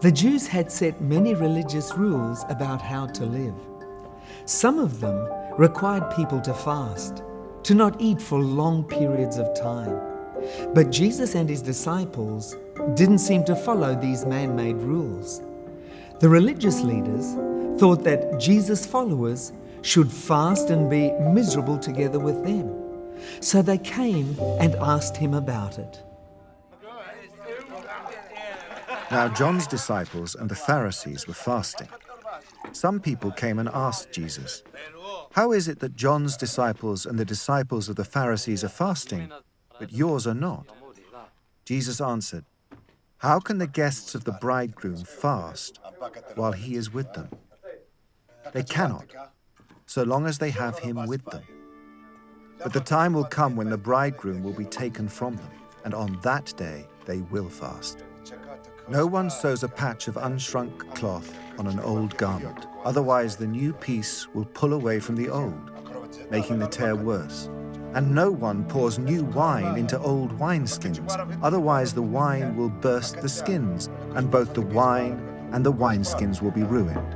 The Jews had set many religious rules about how to live. Some of them required people to fast, to not eat for long periods of time. But Jesus and his disciples didn't seem to follow these man-made rules. The religious leaders thought that Jesus' followers should fast and be miserable together with them. So they came and asked him about it. Now John's disciples and the Pharisees were fasting. Some people came and asked Jesus, "How is it that John's disciples and the disciples of the Pharisees are fasting, but yours are not?" Jesus answered, "How can the guests of the bridegroom fast while he is with them? They cannot, so long as they have him with them. But the time will come when the bridegroom will be taken from them, and on that day they will fast. No one sews a patch of unshrunk cloth on an old garment, otherwise the new piece will pull away from the old, making the tear worse. And no one pours new wine into old wineskins, otherwise the wine will burst the skins, and both the wine and the wineskins will be ruined.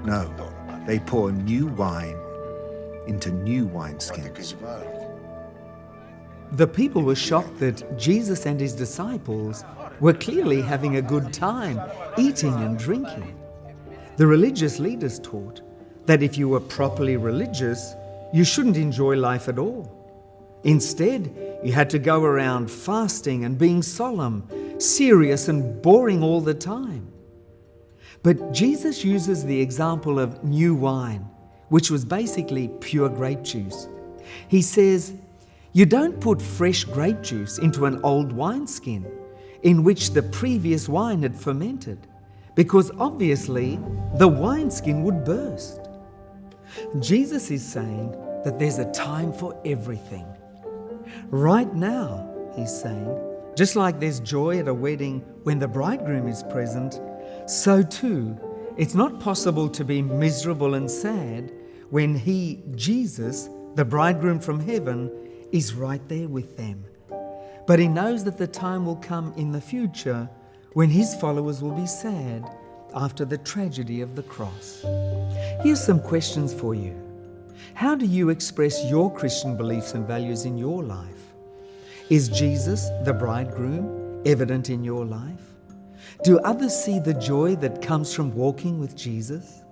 No, they pour new wine into new wineskins." The people were shocked that Jesus and his disciples were clearly having a good time, eating and drinking. The religious leaders taught that if you were properly religious, you shouldn't enjoy life at all. Instead, you had to go around fasting and being solemn, serious and boring all the time. But Jesus uses the example of new wine, which was basically pure grape juice. He says, you don't put fresh grape juice into an old wineskin in which the previous wine had fermented, because obviously the wineskin would burst. Jesus is saying that there's a time for everything. Right now, he's saying, just like there's joy at a wedding when the bridegroom is present, so too, it's not possible to be miserable and sad when he, Jesus, the bridegroom from heaven, is right there with them. But he knows that the time will come in the future when his followers will be sad after the tragedy of the cross. Here's some questions for you. How do you express your Christian beliefs and values in your life? Is Jesus, the bridegroom, evident in your life? Do others see the joy that comes from walking with Jesus?